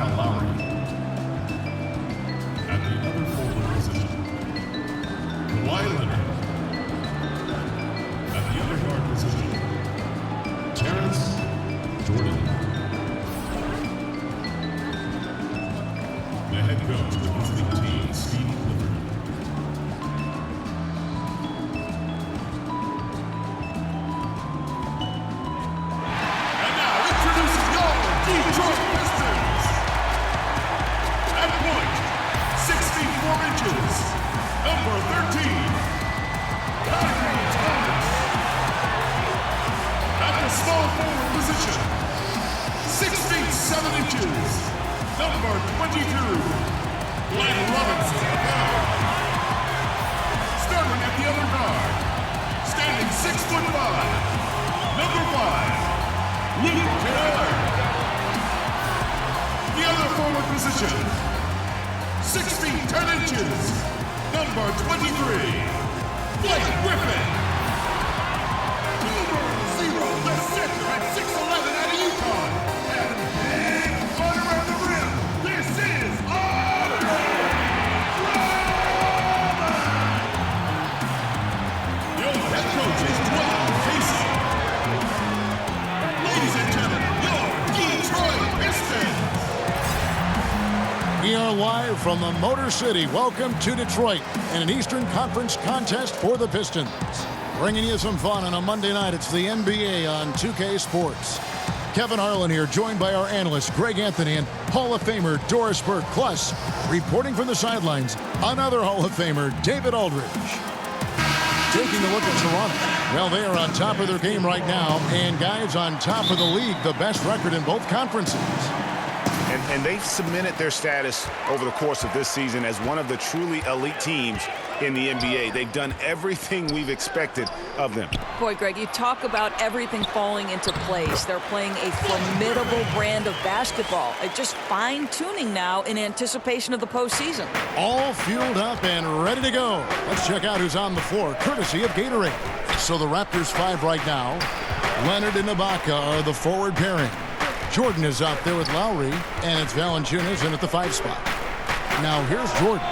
by Lowry. At the other forward position, Kawhi Leonard. At the other guard position, Terrence Jordan. The head coach of the visiting team, Steve Clifford. And now introducing your Detroit Pistons. At point, 64 inches, number 13, Kyrie Thomas. At the small forward position, 6 feet 7 inches, number 22, Glenn Robinson. Starting at the other guard, standing 6'5", number 5, Luke Kennard. The other forward position, 6 feet 10 inches, number 23, Blake Griffin. Number 0, the center at 6'11" out of Yukon. And big fun around the rim. This is Andre Drummond. Your head coach is Dwayne Casey. Ladies and gentlemen, your Detroit Pistons. We are live from the Motor City. Welcome to Detroit and an Eastern Conference contest for the Pistons. Bringing you some fun on a Monday night. It's the NBA on 2K Sports. Kevin Harlan here, joined by our analyst Greg Anthony and Hall of Famer Doris Burke. Plus, reporting from the sidelines, another Hall of Famer, David Aldridge. Taking a look at Toronto. Well, they are on top of their game right now, and guys on top of the league, the best record in both conferences. And they've cemented their status over the course of this season as one of the truly elite teams in the NBA. They've done everything we've expected of them. Boy, Greg, you talk about everything falling into place. They're playing a formidable brand of basketball. It's just fine-tuning now in anticipation of the postseason. All fueled up and ready to go. Let's check out who's on the floor, courtesy of Gatorade. So the Raptors 5 right now. Leonard and Ibaka are the forward pairing. Jordan is out there with Lowry, and it's Valanciunas in at the 5 spot. Now here's Jordan,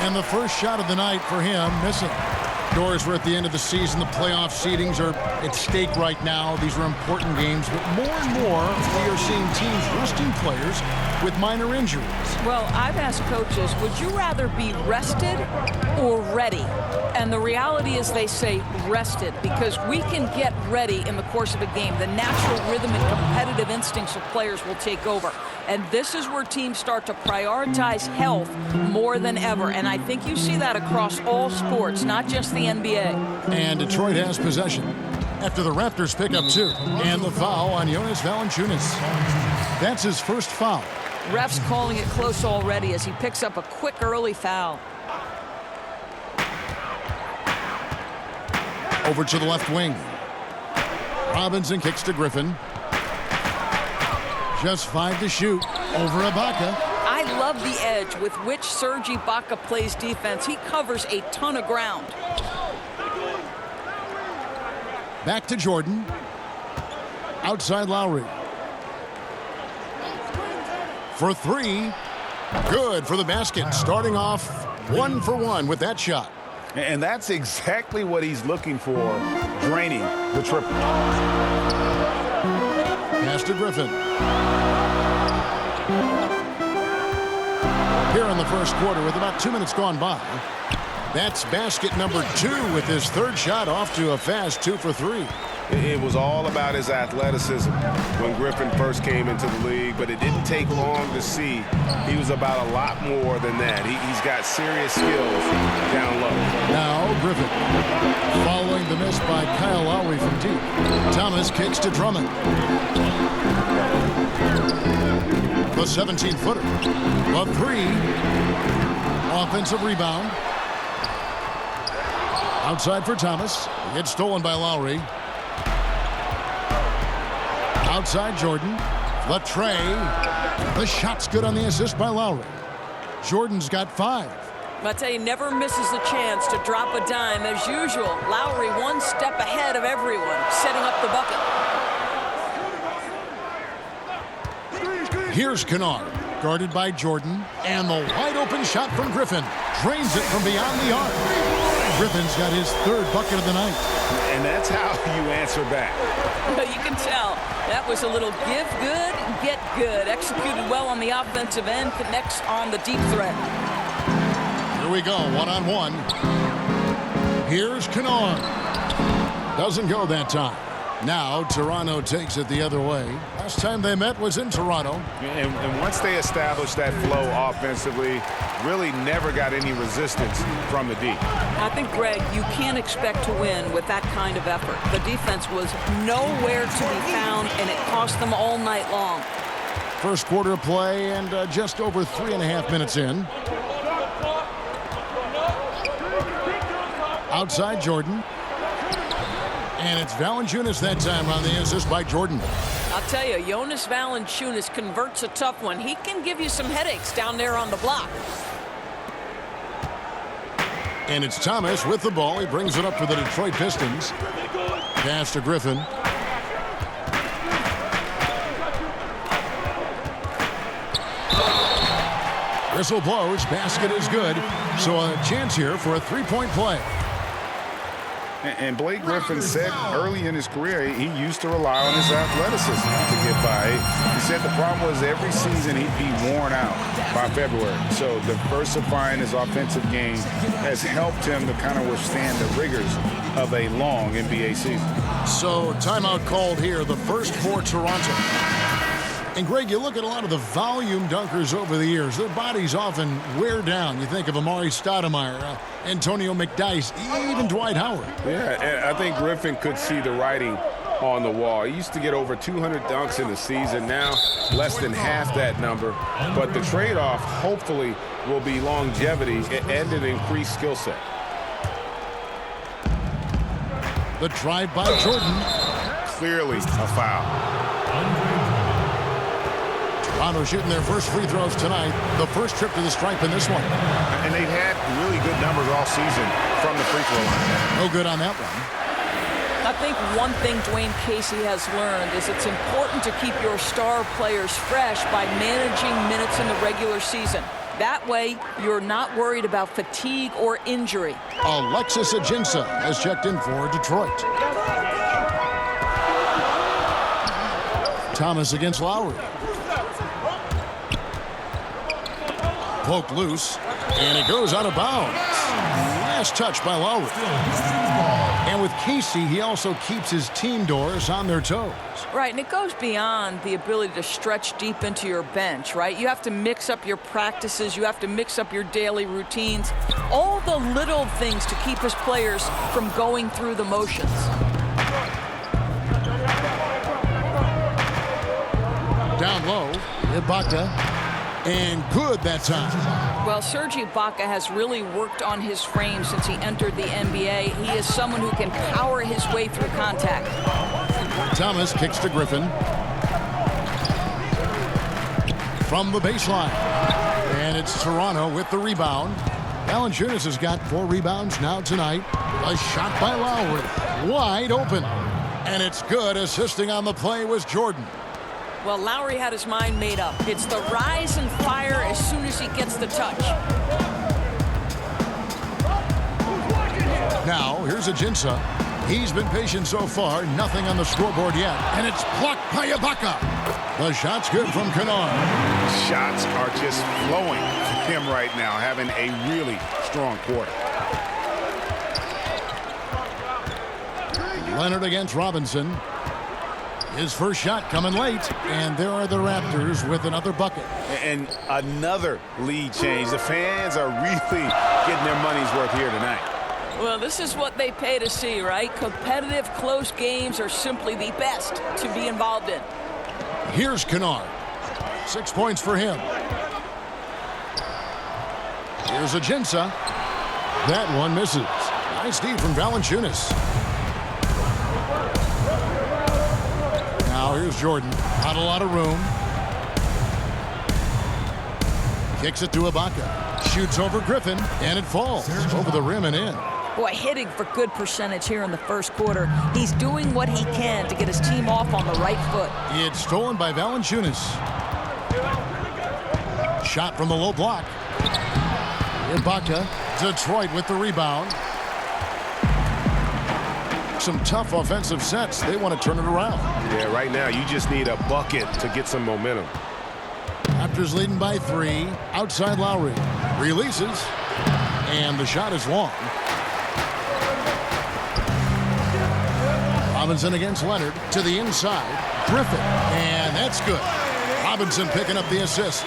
and the first shot of the night for him, missing. Doors, we're at the end of the season. The playoff seedings are at stake right now. These are important games, but more and more we are seeing teams resting players with minor injuries. Well, I've asked coaches, would you rather be rested or ready? And the reality is they say rested, because we can get ready in the course of a game. The natural rhythm and competitive instincts of players will take over. And this is where teams start to prioritize health more than ever. And I think you see that across all sports, not just the NBA. And Detroit has possession after the Raptors pick up 2. And the foul on Jonas Valanciunas. That's his first foul. Refs calling it close already as he picks up a quick early foul. Over to the left wing. Robinson kicks to Griffin. Just 5 to shoot. Over Ibaka. I love the edge with which Serge Ibaka plays defense. He covers a ton of ground. Back to Jordan. Outside Lowry. For 3. Good for the basket. Starting off 1 for 1 with that shot. And that's exactly what he's looking for, draining the triple. Pass to Griffin. Here in the first quarter with about 2 minutes gone by. That's basket number 2 with his third shot off to a fast 2 for 3. It was all about his athleticism when Griffin first came into the league, but it didn't take long to see he was about a lot more than that. He's got serious skills down low. Now Griffin, following the miss by Kyle Lowry from deep. Thomas kicks to Drummond. The 17-footer. A 3. Offensive rebound. Outside for Thomas. It's stolen by Lowry. Outside Jordan. The tray. The shot's good on the assist by Lowry. Jordan's got 5. I tell you, never misses a chance to drop a dime. As usual, Lowry one step ahead of everyone, setting up the bucket. Here's Kennard. Guarded by Jordan. And the wide open shot from Griffin. Drains it from beyond the arc. Griffin's got his third bucket of the night. And that's how you answer back. You can tell that was a little give good, get good. Executed well on the offensive end, connects on the deep threat. Here we go, one-on-one. Here's Kennard. Doesn't go that time. Now Toronto takes it the other way. Last time they met was in Toronto. And once they established that flow offensively, really never got any resistance from the D. I think, Greg, you can't expect to win with that kind of effort. The defense was nowhere to be found, and it cost them all night long. First quarter of play and just over 3.5 minutes in. Outside Jordan. And it's Valanciunas that time on the assist by Jordan. I'll tell you, Jonas Valanciunas converts a tough one. He can give you some headaches down there on the block. And it's Thomas with the ball. He brings it up for the Detroit Pistons. Pass to Griffin. Whistle blows. Basket is good. So a chance here for a three-point play. And Blake Griffin said early in his career he used to rely on his athleticism to get by. He said the problem was every season he'd be worn out by February. So diversifying his offensive game has helped him to kind of withstand the rigors of a long NBA season. So timeout called here, the first for Toronto. And Greg, you look at a lot of the volume dunkers over the years. Their bodies often wear down. You think of Amari Stoudemire, Antonio McDyess, even Dwight Howard. Yeah, and I think Griffin could see the writing on the wall. He used to get over 200 dunks in the season. Now, less than half that number. But the trade-off, hopefully, will be longevity and an increased skill set. The drive by Jordan. Clearly a foul. Toronto shooting their first free throws tonight. The first trip to the stripe in this one. And they've had really good numbers all season from the free throw line. No good on that one. I think one thing Dwayne Casey has learned is it's important to keep your star players fresh by managing minutes in the regular season. That way, you're not worried about fatigue or injury. Alexis Ajinça has checked in for Detroit. Thomas against Lowry. Poked loose, and it goes out of bounds. Last touch by Lowry. And with Casey, he also keeps his team doors on their toes. Right, and it goes beyond the ability to stretch deep into your bench, right? You have to mix up your practices. You have to mix up your daily routines. All the little things to keep his players from going through the motions. Down low, Ibaka. And good that time. Well, Serge Ibaka has really worked on his frame since he entered the NBA. He is someone who can power his way through contact. Thomas kicks to Griffin. From the baseline. And it's Toronto with the rebound. Valanciunas has got 4 rebounds now tonight. A shot by Lowry. Wide open. And it's good. Assisting on the play was Jordan. Well, Lowry had his mind made up. It's the rise and fire as soon as he gets the touch. Now, here's Ajinça. He's been patient so far. Nothing on the scoreboard yet. And it's blocked by Ibaka. The shot's good from Kennard. Shots are just flowing for him right now, having a really strong quarter. Leonard against Robinson. His first shot coming late, and there are the Raptors with another bucket. And another lead change. The fans are really getting their money's worth here tonight. Well, this is what they pay to see, right? Competitive, close games are simply the best to be involved in. Here's Kennard. 6 points for him. Here's Ajinça. That one misses. Nice D from Valanciunas. Now here's Jordan. Not a lot of room. Kicks it to Ibaka. Shoots over Griffin, and it falls over the rim and in. Boy, hitting for good percentage here in the first quarter. He's doing what he can to get his team off on the right foot. It's stolen by Valanciunas. Shot from the low block. Ibaka. Detroit with the rebound. Some tough offensive sets. They want to turn it around. Yeah, right now you just need a bucket to get some momentum. Raptors leading by 3. Outside Lowry. Releases. And the shot is long. Robinson against Leonard. To the inside. Griffin. And that's good. Robinson picking up the assist.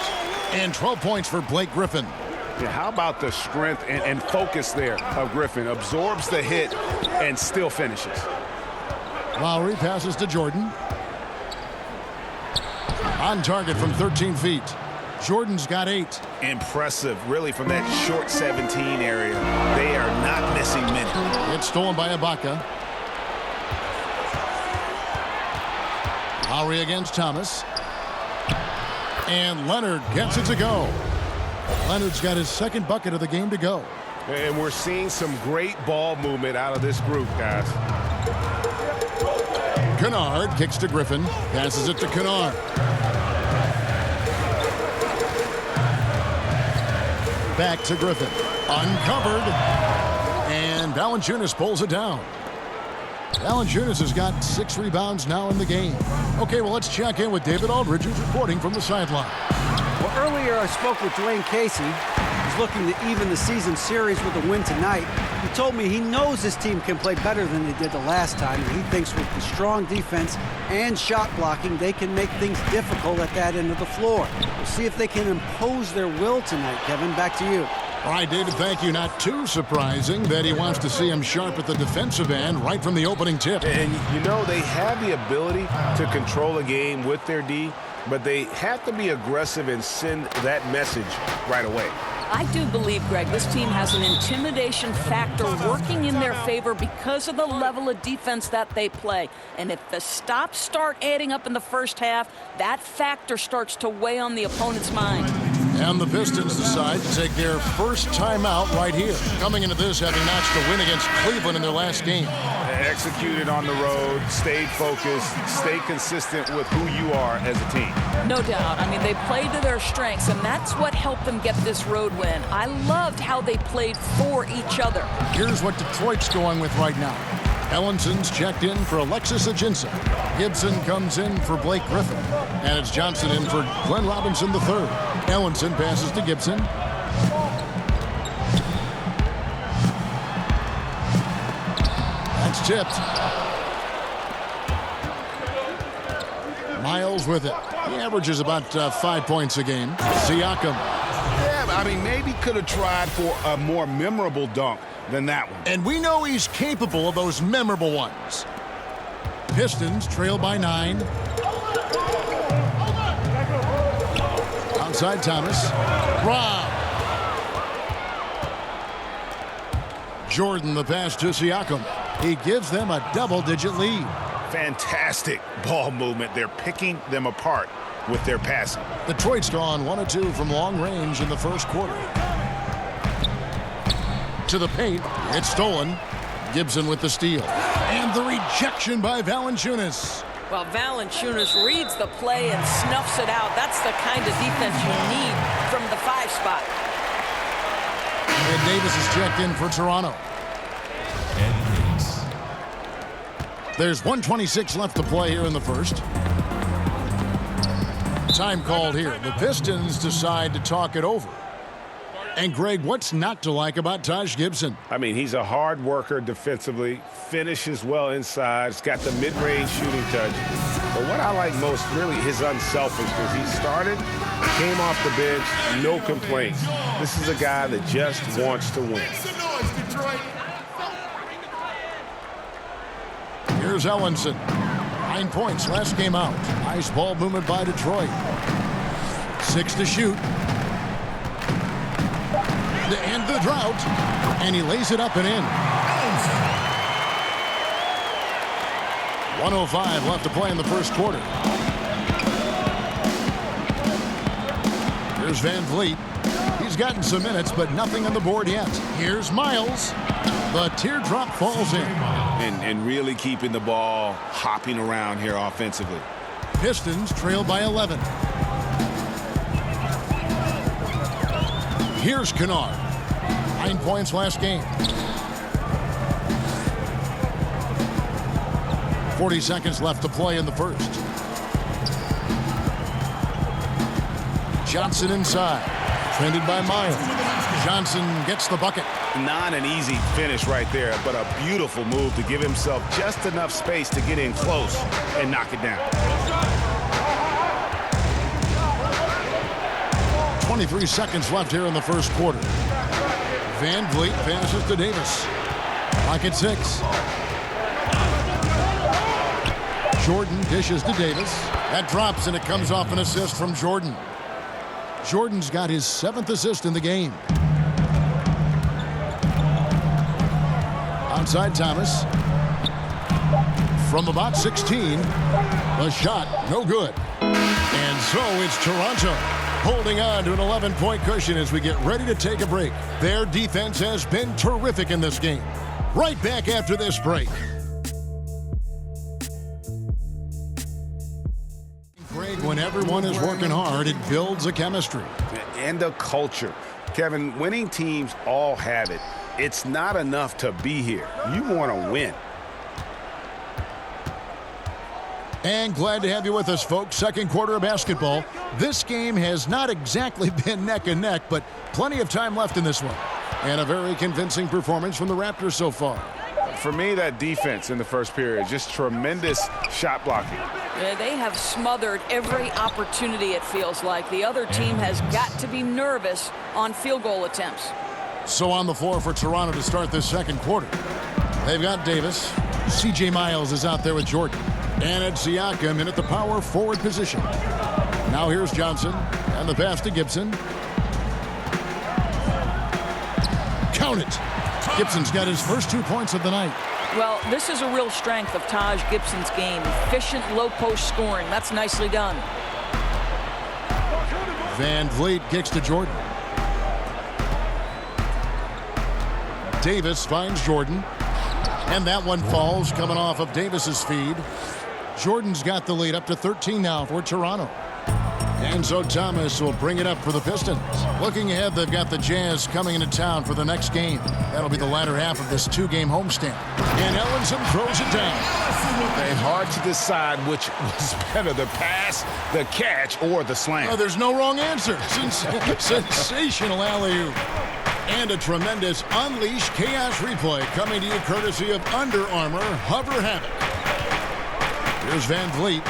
And 12 points for Blake Griffin. Yeah, how about the strength and focus there of Griffin? Absorbs the hit and still finishes. Lowry passes to Jordan. On target from 13 feet. Jordan's got 8. Impressive, really, from that short 17 area. They are not missing many. It's stolen by Ibaka. Lowry against Thomas. And Leonard gets it to go. Leonard's got his second bucket of the game to go. And we're seeing some great ball movement out of this group, guys. Kennard kicks to Griffin. Passes it to Kennard. Back to Griffin. Uncovered. And Valanciunas pulls it down. Valanciunas has got 6 rebounds now in the game. Okay, well, let's check in with David Aldridge, who's reporting from the sideline. Well, earlier I spoke with Dwayne Casey. He's looking to even the season series with a win tonight. He told me he knows his team can play better than they did the last time. And he thinks with the strong defense and shot blocking, they can make things difficult at that end of the floor. We'll see if they can impose their will tonight. Kevin, back to you. All right, David, thank you. Not too surprising that he wants to see him sharp at the defensive end right from the opening tip. And, you know, they have the ability to control a game with their D, but they have to be aggressive and send that message right away. I do believe, Greg, this team has an intimidation factor working in their favor because of the level of defense that they play. And if the stops start adding up in the first half, that factor starts to weigh on the opponent's mind. And the Pistons decide to take their first timeout right here. Coming into this, having notched a win against Cleveland in their last game. Executed on the road, stayed focused, stay consistent with who you are as a team. No doubt. I mean, they played to their strengths, and that's what helped them get this road win. I loved how they played for each other. Here's what Detroit's going with right now. Ellinson's checked in for Alexis Ajinça. Gibson comes in for Blake Griffin. And it's Johnson in for Glenn Robinson III. Ellinson passes to Gibson. That's tipped. Miles with it. He averages about 5 points a game. Siakam. Yeah, I mean, maybe could have tried for a more memorable dunk than that one. And we know he's capable of those memorable ones. Pistons trail by 9. Outside Thomas. Rob. Jordan the pass to Siakam. He gives them a double-digit lead. Fantastic ball movement. They're picking them apart with their passing. Detroit's gone 1 of 2 from long range in the first quarter. To the paint. It's stolen. Gibson with the steal. And the rejection by Valanciunas. Well, Valanciunas reads the play and snuffs it out. That's the kind of defense you need from the 5 spot. And Davis is checked in for Toronto. There's 1:26 left to play here in the first. Time called here. The Pistons decide to talk it over. And, Greg, what's not to like about Taj Gibson? I mean, he's a hard worker defensively, finishes well inside, he's got the mid-range shooting touch. But what I like most, really, his unselfishness. He started, came off the bench, no complaints. This is a guy that just wants to win. Here's Ellinson. 9 points last game out. Nice ball movement by Detroit. 6 to shoot. To end the drought. And he lays it up and in. 1:05 left to play in the first quarter. Here's Van Vliet. He's gotten some minutes, but nothing on the board yet. Here's Miles. The teardrop falls in. And really keeping the ball hopping around here offensively. Pistons trail by 11. Here's Kennard. 9 points last game. 40 seconds left to play in the first. Johnson inside. Defended by Miles. Johnson gets the bucket. Not an easy finish right there, but a beautiful move to give himself just enough space to get in close and knock it down. 23 seconds left here in the first quarter. Van Vliet passes to Davis. Clock at 6. Jordan dishes to Davis. That drops, and it comes off an assist from Jordan. Jordan's got his 7th assist in the game. Outside Thomas. From about 16. The shot, no good. And so it's Toronto holding on to an 11-point cushion as we get ready to take a break. Their defense has been terrific in this game. Right back after this break. Craig, when everyone is working hard, it builds a chemistry. And a culture. Kevin, winning teams all have it. It's not enough to be here. You want to win. And glad to have you with us, folks. Second quarter of basketball. This game has not exactly been neck and neck, but plenty of time left in this one. And a very convincing performance from the Raptors so far. For me, that defense in the first period, just tremendous shot blocking. Yeah, they have smothered every opportunity, it feels like. The other team has got to be nervous on field goal attempts. So on the floor for Toronto to start this second quarter. They've got Davis. C.J. Miles is out there with Jordan. And it's Siakam in at the power forward position. Now here's Johnson. And the pass to Gibson. Count it. Gibson's got his first 2 points of the night. Well, this is a real strength of Taj Gibson's game. Efficient low-post scoring. That's nicely done. Van Vliet kicks to Jordan. Davis finds Jordan. And that one falls coming off of Davis's feed. Jordan's got the lead up to 13 now for Toronto. And so Thomas will bring it up for the Pistons. Looking ahead, they've got the Jazz coming into town for the next game. That'll be the latter half of this 2-game homestand. And Ellenson throws it down. It's hard to decide which was better, the pass, the catch, or the slam. Oh, there's no wrong answer. Sensational alley-oop. And a tremendous Unleash Chaos replay coming to you courtesy of Under Armour Hover Havoc. Here's Van Vliet.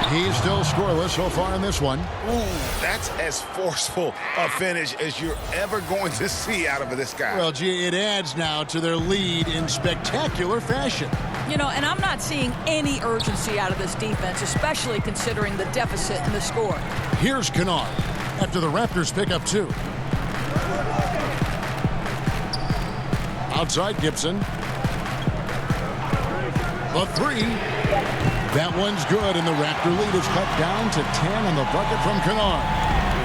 He's still scoreless so far in this one. Ooh, that's as forceful a finish as you're ever going to see out of this guy. Well, gee, it adds now to their lead in spectacular fashion. You know, and I'm not seeing any urgency out of this defense, especially considering the deficit in the score. Here's Kennard after the Raptors pick up 2. Outside Gibson. The 3. That one's good, and the Raptor lead is cut down to 10 on the bucket from Kennard.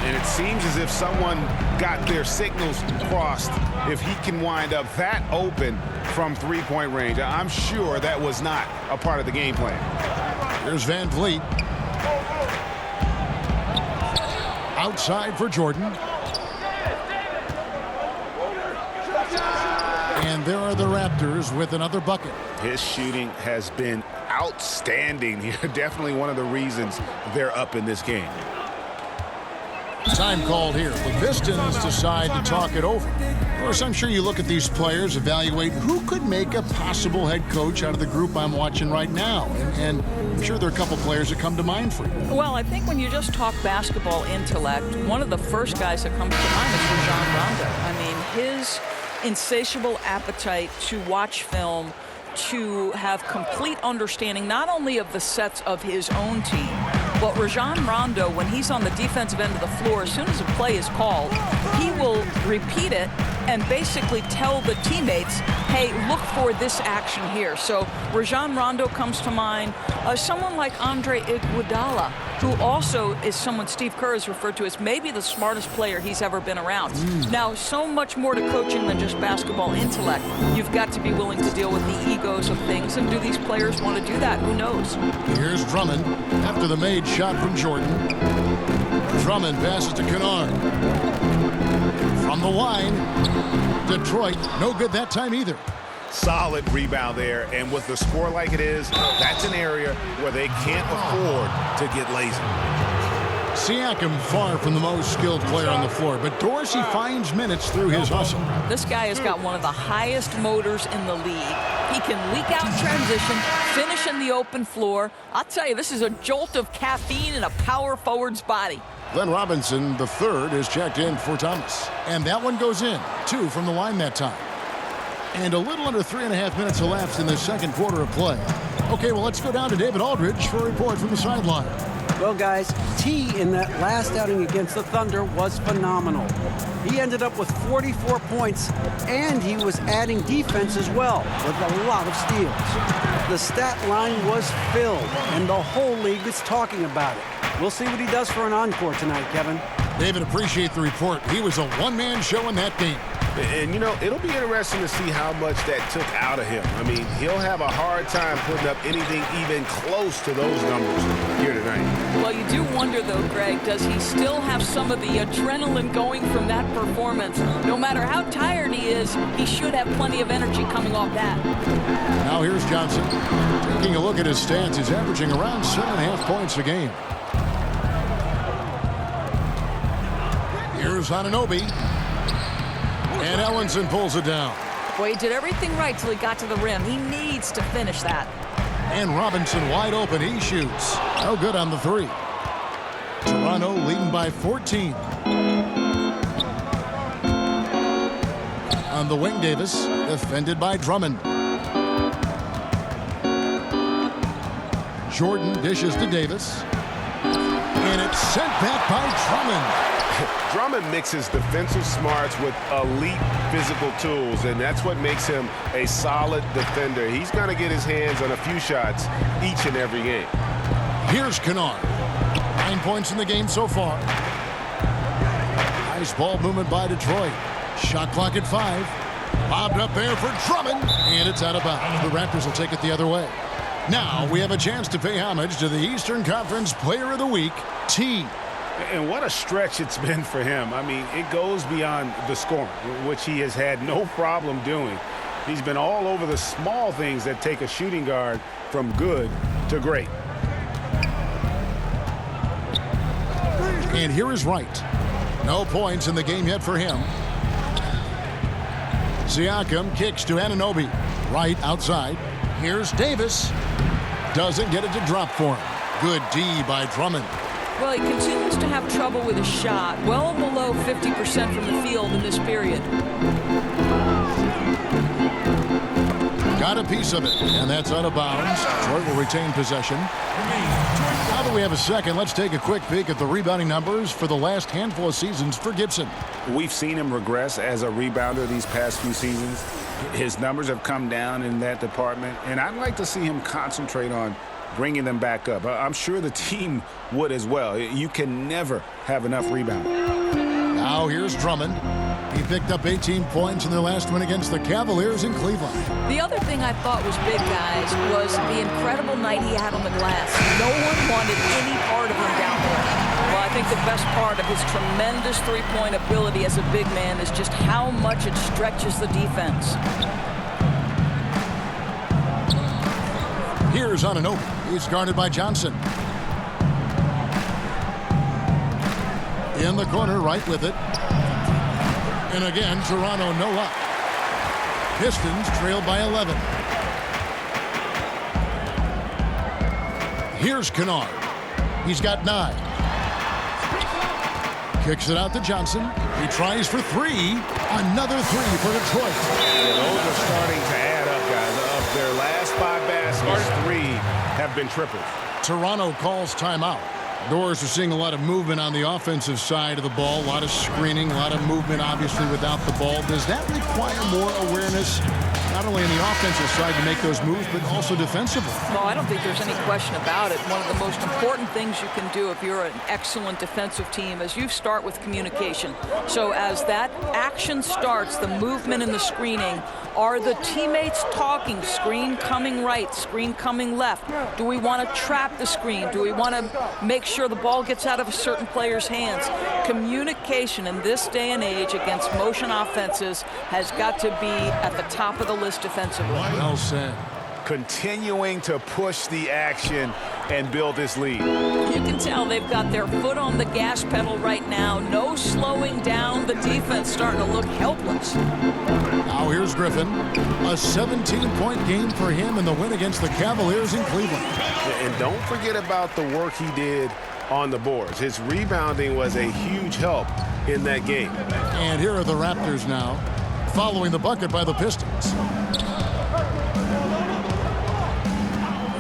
And it seems as if someone got their signals crossed if he can wind up that open from three-point range. I'm sure that was not a part of the game plan. Here's Van Vliet. Outside for Jordan. And there are the Raptors with another bucket. His shooting has been outstanding here. Definitely one of the reasons they're up in this game. Time called here. The Pistons decide to talk it over. Of course, I'm sure you look at these players, evaluate who could make a possible head coach out of the group I'm watching right now. And I'm sure there are a couple players that come to mind for you. Well, I think when you just talk basketball intellect, one of the first guys that comes to mind is Rajon Rondo. I mean, his insatiable appetite to watch film, to have complete understanding not only of the sets of his own team, but Rajon Rondo, when he's on the defensive end of the floor, as soon as a play is called, he will repeat it and basically tell the teammates, hey, look for this action here. So Rajon Rondo comes to mind. Someone like Andre Iguodala, who also is someone Steve Kerr has referred to as maybe the smartest player he's ever been around. Now, so much more to coaching than just basketball intellect. You've got to be willing to deal with the egos of things, and do these players want to do that? Who knows? Here's Drummond after the made shot from Jordan. Drummond passes to Kennard. From the line, Detroit, no good that time either. Solid rebound there, and with the score like it is, that's an area where they can't afford to get lazy. Siakam far from the most skilled player on the floor, but Dorsey finds minutes through his hustle. This guy has got one of the highest motors in the league. He can leak out in transition, finish in the open floor. I'll tell you, this is a jolt of caffeine in a power forward's body. Glenn Robinson, the third, is checked in for Thomas. And that one goes in. 2 from the line that time. And a little under 3.5 minutes elapsed in the second quarter of play. Okay, well, let's go down to David Aldridge for a report from the sideline. Well, guys, T in that last outing against the Thunder was phenomenal. He ended up with 44 points, and he was adding defense as well, with a lot of steals. The stat line was filled, and the whole league is talking about it. We'll see what he does for an encore tonight, Kevin. David, appreciate the report. He was a one-man show in that game. And, you know, it'll be interesting to see how much that took out of him. I mean, he'll have a hard time putting up anything even close to those numbers here tonight. Well, you do wonder, though, Greg, does he still have some of the adrenaline going from that performance? No matter how tired he is, he should have plenty of energy coming off that. Now here's Johnson. Taking a look at his stats, he's averaging around 7.5 points a game. Here's Anunoby. And Ellenson pulls it down. Boy, he did everything right till he got to the rim. He needs to finish that. And Robinson wide open. He shoots. No good on the 3. Toronto leading by 14. On the wing, Davis, defended by Drummond. Jordan dishes to Davis. And it's sent back by Drummond. Drummond mixes defensive smarts with elite physical tools, and that's what makes him a solid defender. He's going to get his hands on a few shots each and every game. Here's Kennard. 9 points in the game so far. Nice ball movement by Detroit. Shot clock at 5. Bobbed up there for Drummond, and it's out of bounds. The Raptors will take it the other way. Now we have a chance to pay homage to the Eastern Conference Player of the Week, T. And what a stretch it's been for him. I mean, it goes beyond the scoring, which he has had no problem doing. He's been all over the small things that take a shooting guard from good to great. And here is Wright. No points in the game yet for him. Siakam kicks to Anunoby. Wright outside. Here's Davis. Doesn't get it to drop for him. Good D by Drummond. Well, he continues to have trouble with a shot, well below 50% from the field in this period. Got a piece of it, and that's out of bounds. Detroit will retain possession. Now that we have a second, let's take a quick peek at the rebounding numbers for the last handful of seasons for Gibson. We've seen him regress as a rebounder these past few seasons. His numbers have come down in that department, and I'd like to see him concentrate on bringing them back up. I'm sure the team would as well. You can never have enough rebounding. Now here's Drummond. He picked up 18 points in their last win against the Cavaliers in Cleveland. The other thing I thought was big, guys, was the incredible night he had on the glass. No one wanted any part of him down there. Well, I think the best part of his tremendous three-point ability as a big man is just how much it stretches the defense. Here's Anunoby. He's guarded by Johnson. In the corner, right with it. And again, Toronto no luck. Pistons trailed by 11. Here's Kennard. He's got 9. Kicks it out to Johnson. He tries for 3. Another 3 for Detroit. Yeah, those are starting to add up, guys. Of their last 5 baskets, 3 have been triples. Toronto calls timeout. Doors are seeing a lot of movement on the offensive side of the ball. A lot of screening, a lot of movement, obviously, without the ball. Does that require more awareness? not only on the offensive side to make those moves, but also defensively. No, I don't think there's any question about it. One of the most important things you can do if you're an excellent defensive team is you start with communication. So as that action starts, the movement and the screening, are the teammates talking? Screen coming right, screen coming left. Do we want to trap the screen? Do we want to make sure the ball gets out of a certain player's hands? Communication in this day and age against motion offenses has got to be at the top of the list defensively. Well said. Continuing to push the action and build this lead. You can tell they've got their foot on the gas pedal right now. No slowing down. The defense starting to look helpless. Now here's Griffin. A 17-point game for him in the win against the Cavaliers in Cleveland. And don't forget about the work he did on the boards. His rebounding was a huge help in that game. And here are the Raptors now, following the bucket by the Pistons.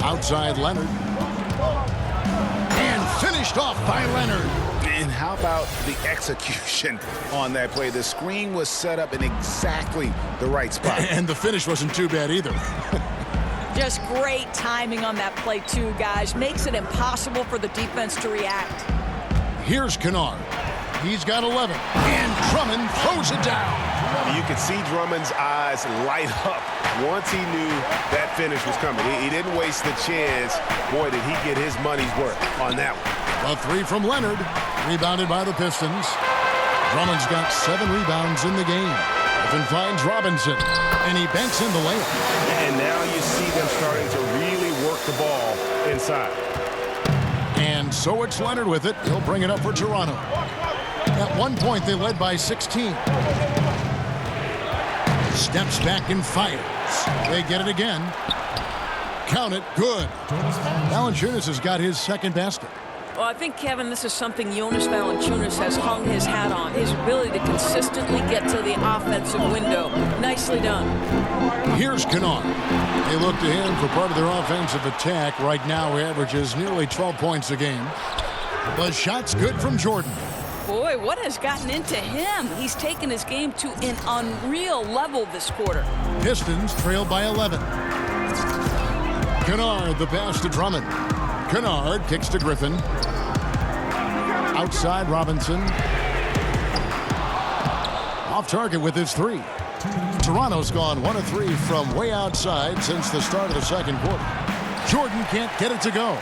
Outside Leonard. And finished off by Leonard. And how about the execution on that play? The screen was set up in exactly the right spot. And the finish wasn't too bad either. Just great timing on that play, too, guys. Makes it impossible for the defense to react. Here's Kennard. He's got 11. And Drummond throws it down. You could see Drummond's eyes light up once he knew that finish was coming. He didn't waste the chance. Boy, did he get his money's worth on that one. A three from Leonard, rebounded by the Pistons. Drummond's got 7 rebounds in the game. Griffin finds Robinson, and he banks in the layup. And now you see them starting to really work the ball inside. And so it's Leonard with it. He'll bring it up for Toronto. At one point, they led by 16. Steps back and fires. They get it again. Count it. Good. Valanciunas has got his second basket. Well, I think, Kevin, this is something Jonas Valanciunas has hung his hat on, his ability to consistently get to the offensive window. Nicely done. Here's Kennard. They look to him for part of their offensive attack. Right now, he averages nearly 12 points a game. The shot's good from Jordan. Boy, what has gotten into him? He's taken his game to an unreal level this quarter. Pistons trail by 11. Kennard, the pass to Drummond. Kennard kicks to Griffin. Outside Robinson. Off target with his 3. Toronto's gone 1 of 3 from way outside since the start of the second quarter. Jordan can't get it to go.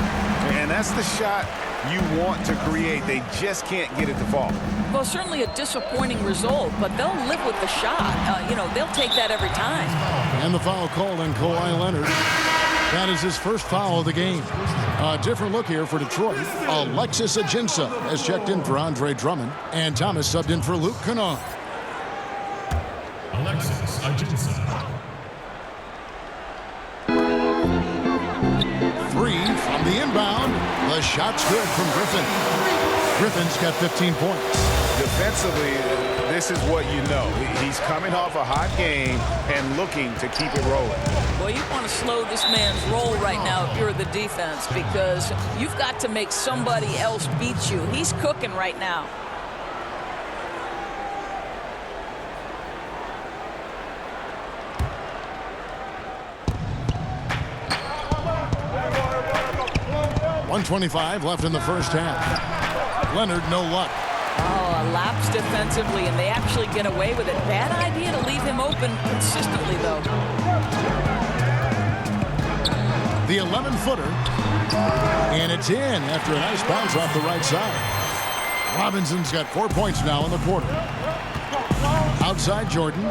And that's the shot you want to create. They just can't get it to fall. Well, certainly a disappointing result, but they'll live with the shot. They'll take that every time. And the foul called on Kawhi Leonard. That is his first foul of the game. A different look here for Detroit. Alexis Ajinça has checked in for Andre Drummond, and Thomas subbed in for Luke Kennard. Alexis Ajinça. 3 from the inbound. The shot's good from Griffin. Griffin's got 15 points. Defensively, this is what you know. He's coming off a hot game and looking to keep it rolling. Well, you want to slow this man's roll right now if you're the defense, because you've got to make somebody else beat you. He's cooking right now. .125 left in the first half. Leonard, no luck. Oh, a lapse defensively, and they actually get away with it. Bad idea to leave him open consistently, though. The 11-footer. And it's in after a nice bounce off the right side. Robinson's got 4 points now in the quarter. Outside Jordan.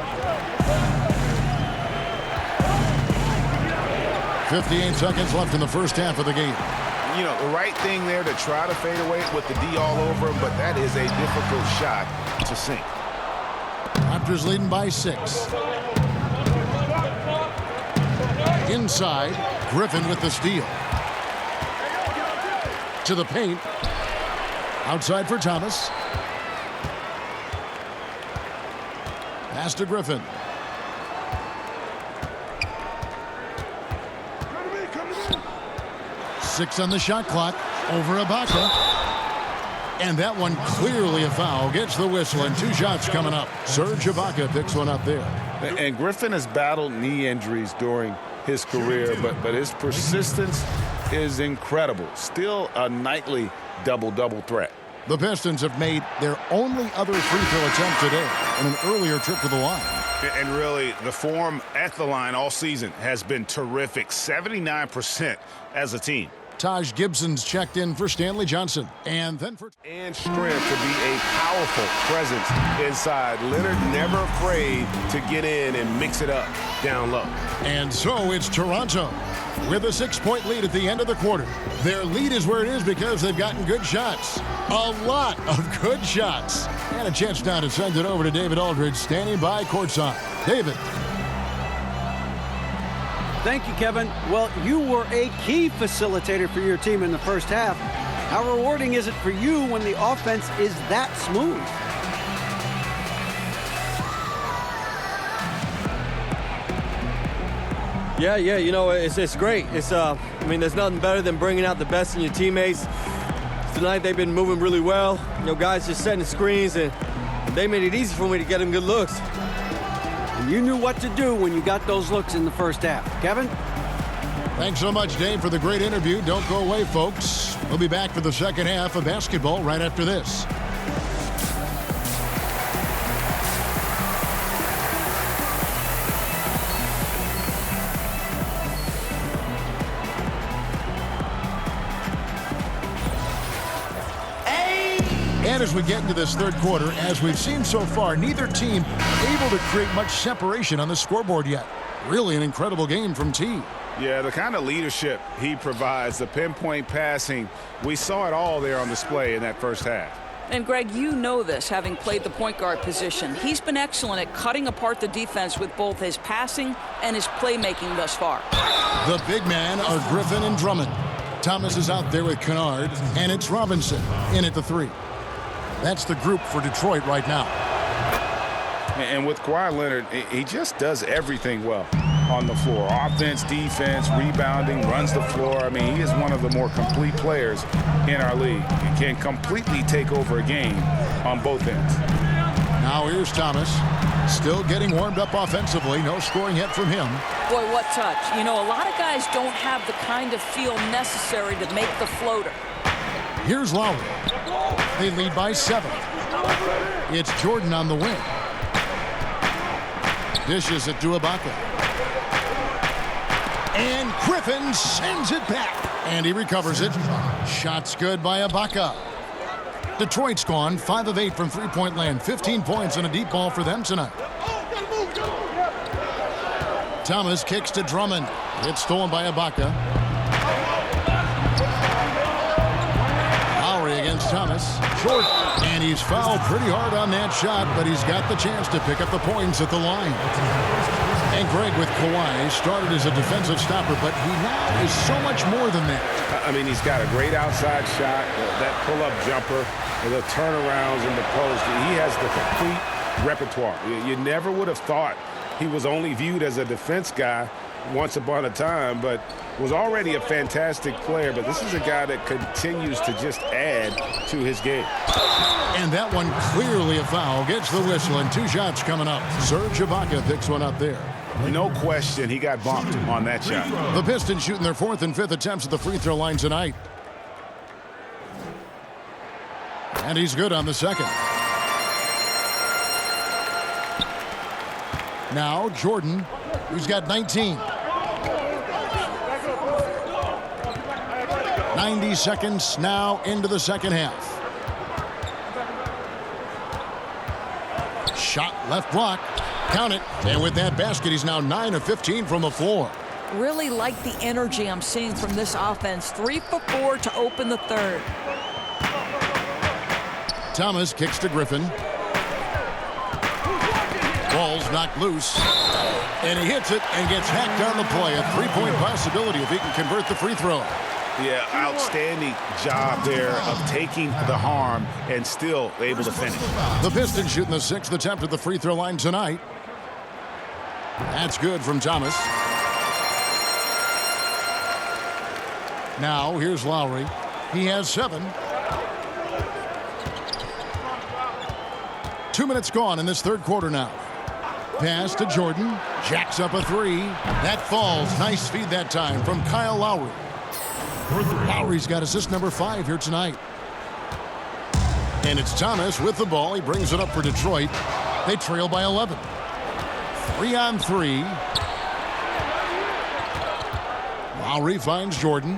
58 seconds left in the first half of the game. You know, the right thing there to try to fade away with the D all over him, but that is a difficult shot to sink. Raptors leading by 6. Inside, Griffin with the steal. To the paint. Outside for Thomas. Pass to Griffin. Six on the shot clock. Over Ibaka. And that one clearly a foul. Gets the whistle, and 2 shots coming up. Serge Ibaka picks one up there. And Griffin has battled knee injuries during his career, but his persistence is incredible. Still a nightly double-double threat. The Pistons have made their only other free throw attempt today on an earlier trip to the line. And really, the form at the line all season has been terrific. 79% as a team. Taj Gibson's checked in for Stanley Johnson. And then for... And strength to be a powerful presence inside. Leonard never afraid to get in and mix it up down low. And so it's Toronto with a 6-point lead at the end of the quarter. Their lead is where it is because they've gotten good shots. A lot of good shots. And a chance now to send it over to David Aldridge, standing by courtside. David. Thank you, Kevin. Well, you were a key facilitator for your team in the first half. How rewarding is it for you when the offense is that smooth? Yeah, you know, it's great. I mean, there's nothing better than bringing out the best in your teammates. Tonight they've been moving really well. You know, guys just setting screens, and they made it easy for me to get them good looks. And you knew what to do when you got those looks in the first half. Kevin? Thanks so much, Dave, for the great interview. Don't go away, folks. We'll be back for the second half of basketball right after this. And as we get into this third quarter, as we've seen so far, neither team able to create much separation on the scoreboard yet. Really an incredible game from T. Yeah, the kind of leadership he provides, the pinpoint passing, we saw it all there on display in that first half. And Greg, you know this, having played the point guard position. He's been excellent at cutting apart the defense with both his passing and his playmaking thus far. The big men are Griffin and Drummond. Thomas is out there with Kennard, and it's Robinson in at the 3. That's the group for Detroit right now. And with Kawhi Leonard, he just does everything well on the floor. Offense, defense, rebounding, runs the floor. I mean, he is one of the more complete players in our league. He can completely take over a game on both ends. Now here's Thomas. Still getting warmed up offensively. No scoring yet from him. Boy, what touch. You know, a lot of guys don't have the kind of feel necessary to make the floater. Here's Lowry. They lead by 7. It's Jordan on the wing. Dishes it to Ibaka. And Griffin sends it back. And he recovers it. Shots good by Ibaka. Detroit's gone 5 of 8 from three-point land. 15 points and a deep ball for them tonight. Thomas kicks to Drummond. It's stolen by Ibaka. Lowry against Thomas. Short. And he's fouled pretty hard on that shot, but he's got the chance to pick up the points at the line. And Greg, with Kawhi, started as a defensive stopper, but he now is so much more than that. I mean, he's got a great outside shot, that pull-up jumper, the turnarounds in the post. He has the complete repertoire. You never would have thought he was only viewed as a defense guy once upon a time, but was already a fantastic player. But this is a guy that continues to just add to his game. And that one clearly a foul. Gets the whistle, and 2 shots coming up. Serge Ibaka picks one up there. No question he got bumped on that shot. The Pistons shooting their 4th and 5th attempts at the free throw line tonight. And he's good on the second. Now Jordan, who's got 19. 90 seconds now into the second half. Shot left block. Count it. And with that basket, he's now 9 of 15 from the floor. Really like the energy I'm seeing from this offense. 3 for 4 to open the third. Thomas kicks to Griffin. Ball's knocked loose. And he hits it and gets hacked on the play. A 3-point possibility if he can convert the free throw. Yeah, outstanding job there of taking the harm and still able to finish. The Pistons shooting the 6th attempt at the free throw line tonight. That's good from Thomas. Now here's Lowry. He has 7. 2 minutes gone in this third quarter now. Pass to Jordan. Jacks up a three. That falls. Nice feed that time from Kyle Lowry. Lowry's got assist number 5 here tonight. And it's Thomas with the ball. He brings it up for Detroit. They trail by 11. 3-on-3. Lowry finds Jordan.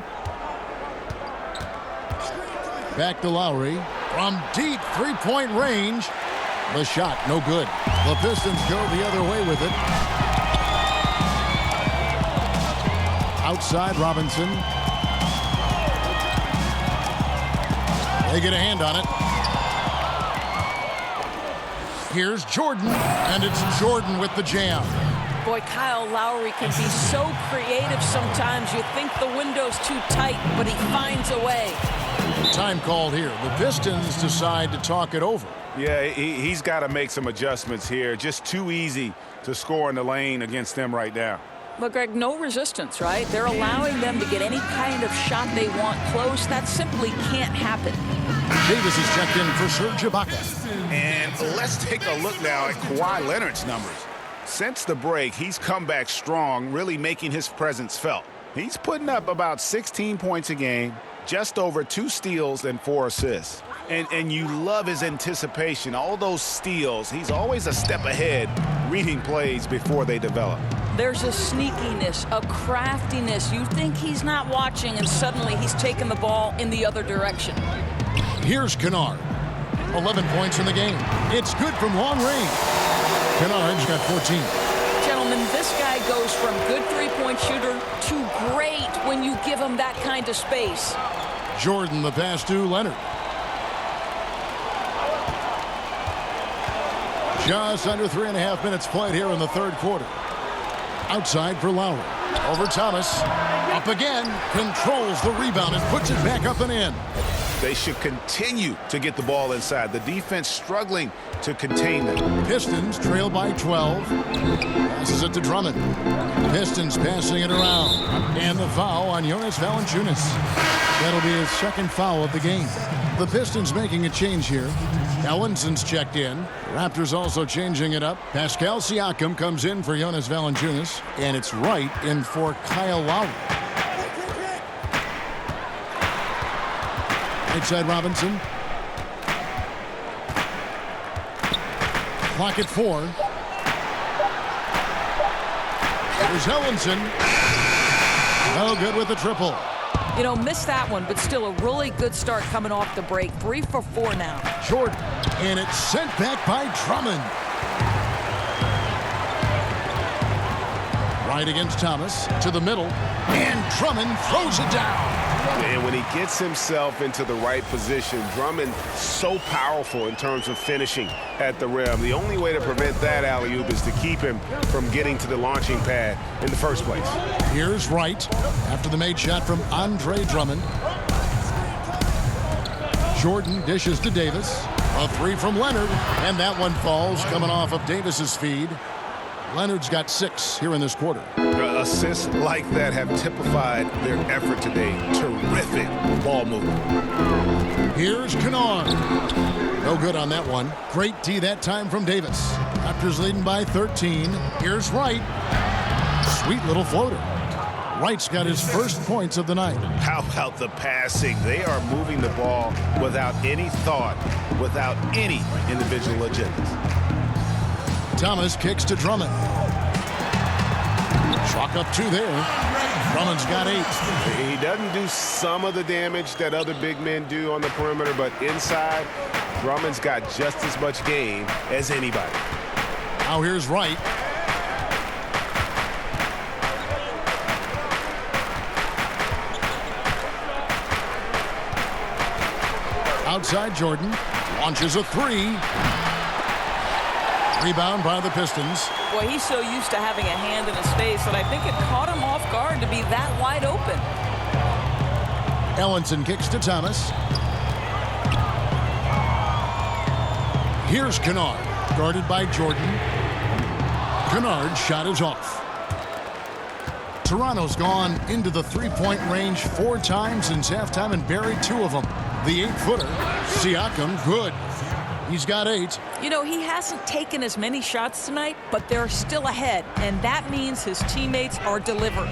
Back to Lowry. From deep three-point range. The shot, no good. The Pistons go the other way with it. Outside Robinson. They get a hand on it. Here's Jordan, and it's Jordan with the jam. Boy, Kyle Lowry can be so creative sometimes. You think the window's too tight, but he finds a way. Time called here. The Pistons decide to talk it over. Yeah, he's got to make some adjustments here. Just too easy to score in the lane against them right now. But, Greg, no resistance, right? They're allowing them to get any kind of shot they want close. That simply can't happen. Davis is checked in for Serge Ibaka. And let's take a look now at Kawhi Leonard's numbers. Since the break, he's come back strong, really making his presence felt. He's putting up about 16 points a game, just over 2 steals and 4 assists. And you love his anticipation, all those steals. He's always a step ahead, reading plays before they develop. There's a sneakiness, a craftiness. You think he's not watching, and suddenly he's taking the ball in the other direction. Here's Kennard. 11 points in the game. It's good from long range. Kennard's got 14. Gentlemen, this guy goes from good three-point shooter to great when you give him that kind of space. Jordan, the pass to Leonard. Just under 3.5 minutes played here in the third quarter. Outside for Lowry. Over Thomas. Up again. Controls the rebound and puts it back up and in. They should continue to get the ball inside. The defense struggling to contain them. Pistons trail by 12. Passes it to Drummond. Pistons passing it around. And the foul on Jonas Valanciunas. That'll be his second foul of the game. The Pistons making a change here. Ellinson's checked in. Raptors also changing it up. Pascal Siakam comes in for Jonas Valanciunas. And it's Wright in for Kyle Lowry. Outside Robinson. Clock at 4. There's Ellinson. No good with the triple. You know, missed that one, but still a really good start coming off the break. 3 for 4 now. Jordan. And it's sent back by Drummond. Right against Thomas. To the middle. And Drummond throws it down. And when he gets himself into the right position, Drummond so powerful in terms of finishing at the rim. The only way to prevent that alley-oop is to keep him from getting to the launching pad in the first place. Here's Wright after the made shot from Andre Drummond. Jordan dishes to Davis. A 3 from Leonard, and that one falls coming off of Davis's feed. Leonard's got 6 here in this quarter. Assists like that have typified their effort today. Terrific ball movement. Here's Kennard. No good on that one. Great D that time from Davis. Raptors leading by 13. Here's Wright. Sweet little floater. Wright's got his first points of the night. How about the passing? They are moving the ball without any thought, without any individual agendas. Thomas kicks to Drummond. Chalk up 2 there. Drummond's got 8. He doesn't do some of the damage that other big men do on the perimeter, but inside, Drummond's got just as much game as anybody. Now here's Wright. Outside Jordan. Launches a 3. Rebound by the Pistons. Boy, he's so used to having a hand in his face that I think it caught him off guard to be that wide open. Ellinson kicks to Thomas. Here's Kennard, guarded by Jordan. Kennard's shot is off. Toronto's gone into the three-point range 4 times since halftime and buried 2 of them. The 8-footer, Siakam, good. He's got 8. You know, he hasn't taken as many shots tonight, but they're still ahead, and that means his teammates are delivering.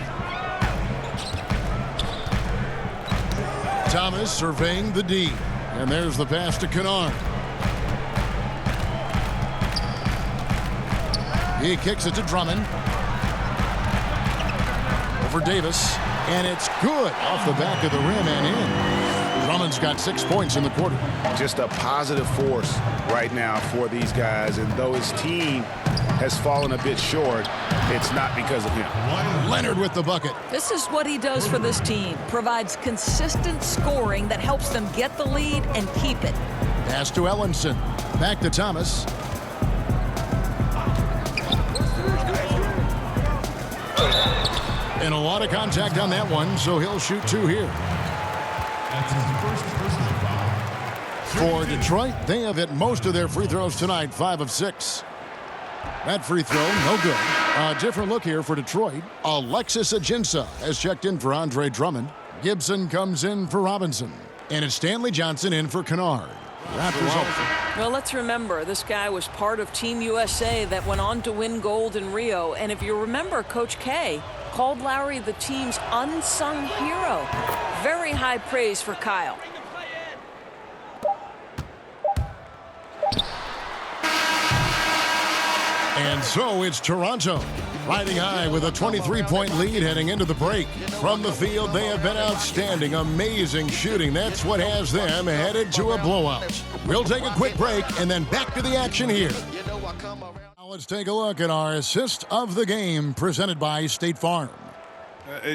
Thomas surveying the D. And there's the pass to Kennard. He kicks it to Drummond. Over Davis. And it's good off the back of the rim and in. Drummond's got 6 points in the quarter. Just a positive force right now for these guys. And though his team has fallen a bit short, it's not because of him. Leonard with the bucket. This is what he does for this team. Provides consistent scoring that helps them get the lead and keep it. Pass to Ellenson. Back to Thomas. And a lot of contact on that one, so he'll shoot 2 here. For Detroit, they have hit most of their free throws tonight, 5 of 6. That free throw, no good. A different look here for Detroit. Alexis Ajinça has checked in for Andre Drummond. Gibson comes in for Robinson. And it's Stanley Johnson in for Kennard. Raptors open. Well, let's remember, this guy was part of Team USA that went on to win gold in Rio. And if you remember, Coach K called Lowry the team's unsung hero. Very high praise for Kyle. And so it's Toronto, riding high with a 23-point lead heading into the break. From the field, they have been outstanding, amazing shooting. That's what has them headed to a blowout. We'll take a quick break and then back to the action here. Now let's take a look at our assist of the game presented by State Farm.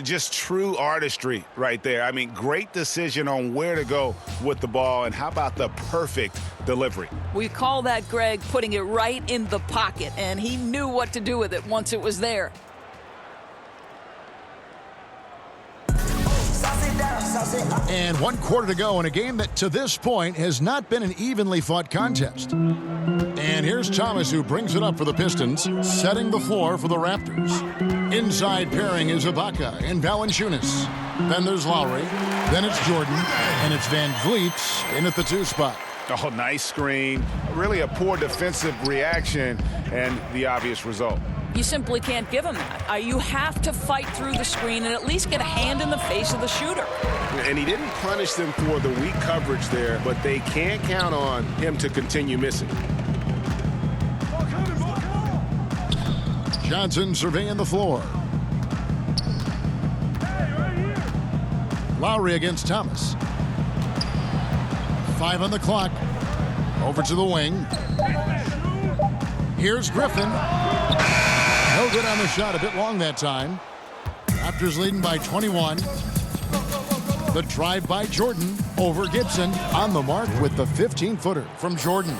Just true artistry right there. I mean, great decision on where to go with the ball, and how about the perfect delivery? We call that, Greg, putting it right in the pocket, and he knew what to do with it once it was there. And 1 quarter to go in a game that to this point has not been an evenly fought contest. And here's Thomas, who brings it up for the Pistons, setting the floor for the Raptors. Inside pairing is Ibaka and Valanciunas. Then there's Lowry. Then it's Jordan. And it's Van Vliet in at the 2 spot. Oh, nice screen. Really a poor defensive reaction, and the obvious result. You simply can't give him that. You have to fight through the screen and at least get a hand in the face of the shooter. And he didn't punish them for the weak coverage there, but they can't count on him to continue missing. Johnson surveying the floor. Lowry against Thomas. 5 on the clock. Over to the wing. Here's Griffin. No good on the shot. A bit long that time. Raptors leading by 21. The drive by Jordan over Gibson. On the mark with the 15-footer from Jordan.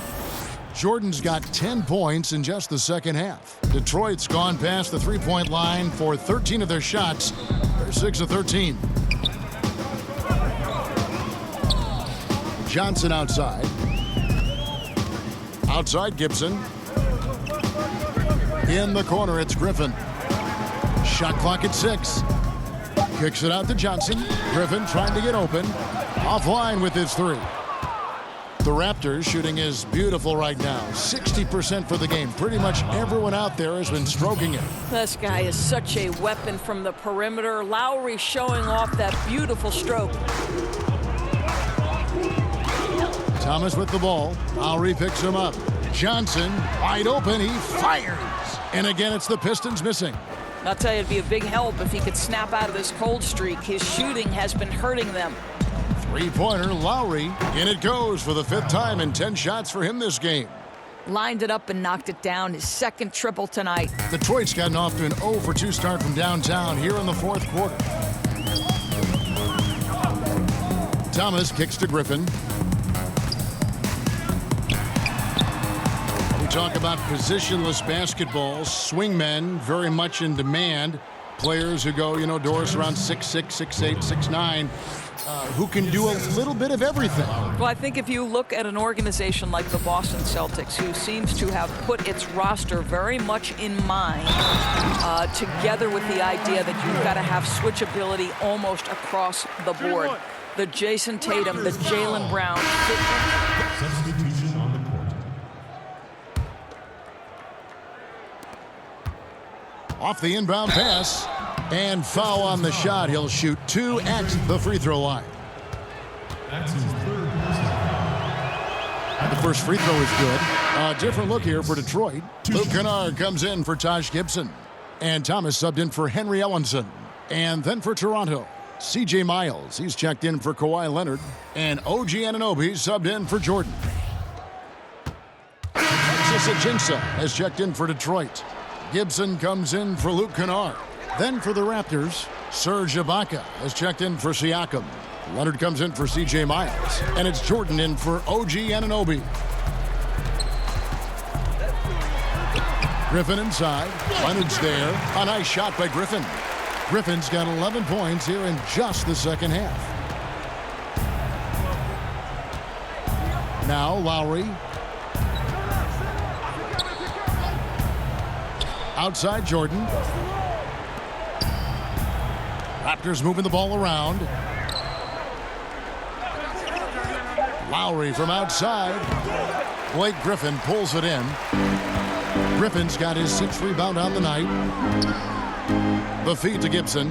Jordan's got 10 points in just the second half. Detroit's gone past the 3-point line for 13 of their shots. They're 6 of 13. Johnson outside. Outside Gibson. In the corner, it's Griffin. Shot clock at 6. Kicks it out to Johnson. Griffin trying to get open. Offline with his 3. The Raptors shooting is beautiful right now. 60% for the game. Pretty much everyone out there has been stroking it. This guy is such a weapon from the perimeter. Lowry showing off that beautiful stroke. Thomas with the ball. Lowry picks him up. Johnson wide open. He fires. And again, it's the Pistons missing. I'll tell you, it'd be a big help if he could snap out of this cold streak. His shooting has been hurting them. 3-pointer, Lowry. In it goes for the 5th time, and 10 shots for him this game. Lined it up and knocked it down. His 2nd triple tonight. Detroit's gotten off to an 0-for-2 start from downtown here in the 4th quarter. Thomas kicks to Griffin. Talk about positionless basketball. Swingmen very much in demand. Players who go, doors around 6'6", 6'8", 6'9", who can do a little bit of everything. Well, I think if you look at an organization like the Boston Celtics, who seems to have put its roster very much in mind, together with the idea that you've got to have switchability almost across the board. The Jason Tatum, the Jaylen Brown. Substitution on the court. Off the inbound pass. And foul on the shot. He'll shoot 2 at the free throw line. That's his third personal. The first free throw is good. A different look here for Detroit. Luke Kennard comes in for Taj Gibson. And Thomas subbed in for Henry Ellenson. And then for Toronto, C.J. Miles. He's checked in for Kawhi Leonard. And OG Anunoby subbed in for Jordan. Alexis Ajinça has checked in for Detroit. Gibson comes in for Luke Kennard. Then for the Raptors, Serge Ibaka has checked in for Siakam. Leonard comes in for C.J. Miles. And it's Jordan in for OG Anunoby. Griffin inside. Leonard's there. A nice shot by Griffin. Griffin's got 11 points here in just the second half. Now Lowry. Outside Jordan. Raptors moving the ball around. Lowry from outside. Blake Griffin pulls it in. Griffin's got his 6th rebound on the night. The feed to Gibson.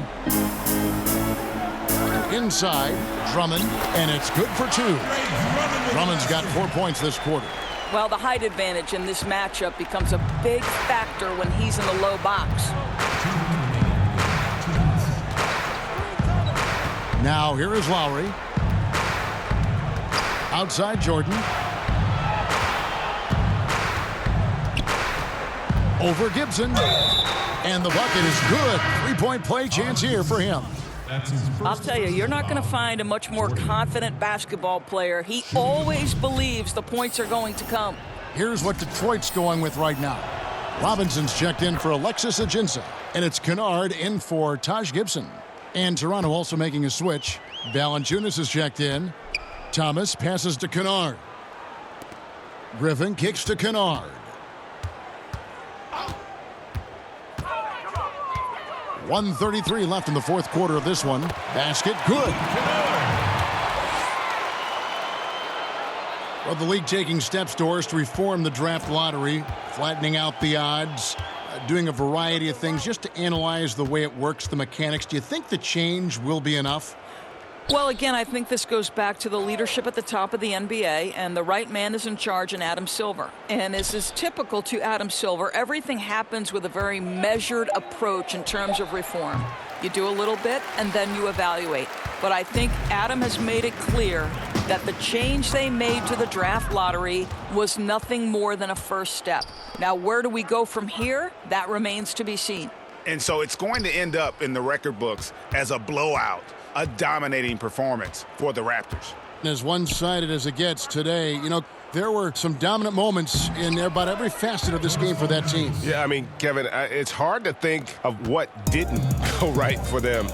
Inside, Drummond, and it's good for 2. Drummond's got 4 points this quarter. Well, the height advantage in this matchup becomes a big factor when he's in the low box. Now here is Lowry. Outside Jordan. Over Gibson. And the bucket is good. 3-point play chance here for him. I'll tell you, you're not going to find a much more confident basketball player. He always believes the points are going to come. Here's what Detroit's going with right now. Robinson's checked in for Alexis Ajinça. And it's Kennard in for Taj Gibson. And Toronto also making a switch. Valanciunas is checked in. Thomas passes to Kennard. Griffin kicks to Kennard. 1:33 left in the 4th quarter of this one. Basket good. Well, the league taking steps towards to reform the draft lottery, flattening out the odds, doing a variety of things just to analyze the way it works, the mechanics. Do you think the change will be enough? Well, again, I think this goes back to the leadership at the top of the NBA, and the right man is in charge in Adam Silver. And as is typical to Adam Silver, everything happens with a very measured approach in terms of reform. You do a little bit, and then you evaluate. But I think Adam has made it clear that the change they made to the draft lottery was nothing more than a first step. Now, where do we go from here? That remains to be seen. And so it's going to end up in the record books as a blowout. A dominating performance for the Raptors. As one-sided as it gets today, you know, there were some dominant moments in about every facet of this game for that team. Yeah, I mean, Kevin, it's hard to think of what didn't go right for them.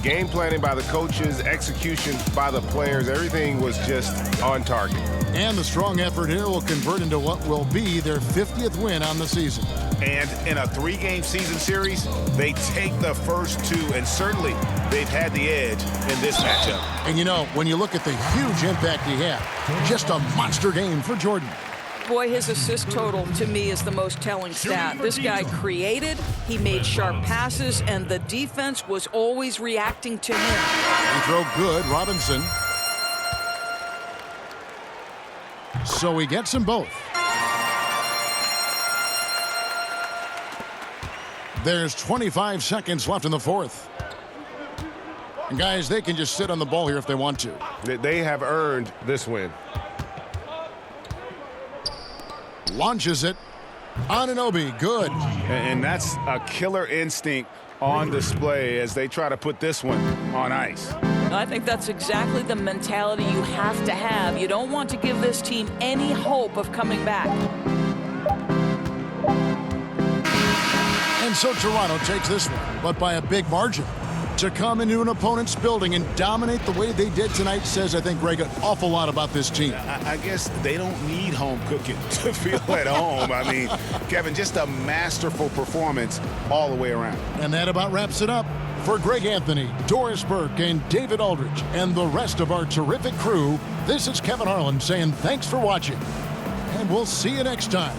Game planning by the coaches, execution by the players, everything was just on target. And the strong effort here will convert into what will be their 50th win on the season. And in a 3-game season series, they take the first 2, and certainly they've had the edge in this matchup. And you know, when you look at the huge impact he had, just a monster game for Jordan. Boy, his assist total to me is the most telling stat. This guy created, he made sharp passes, and the defense was always reacting to him. Free throw good, Robinson. So he gets them both. There's 25 seconds left in the 4th. And guys, they can just sit on the ball here if they want to. They have earned this win. Launches it. Anunoby, good. And that's a killer instinct on display as they try to put this one on ice. I think that's exactly the mentality you have to have. You don't want to give this team any hope of coming back. And so Toronto takes this one, but by a big margin. To come into an opponent's building and dominate the way they did tonight says, I think, Greg, an awful lot about this team. I guess they don't need home cooking to feel at home. I mean, Kevin, just a masterful performance all the way around. And that about wraps it up. For Greg Anthony, Doris Burke, and David Aldridge, and the rest of our terrific crew, this is Kevin Harlan saying thanks for watching. And we'll see you next time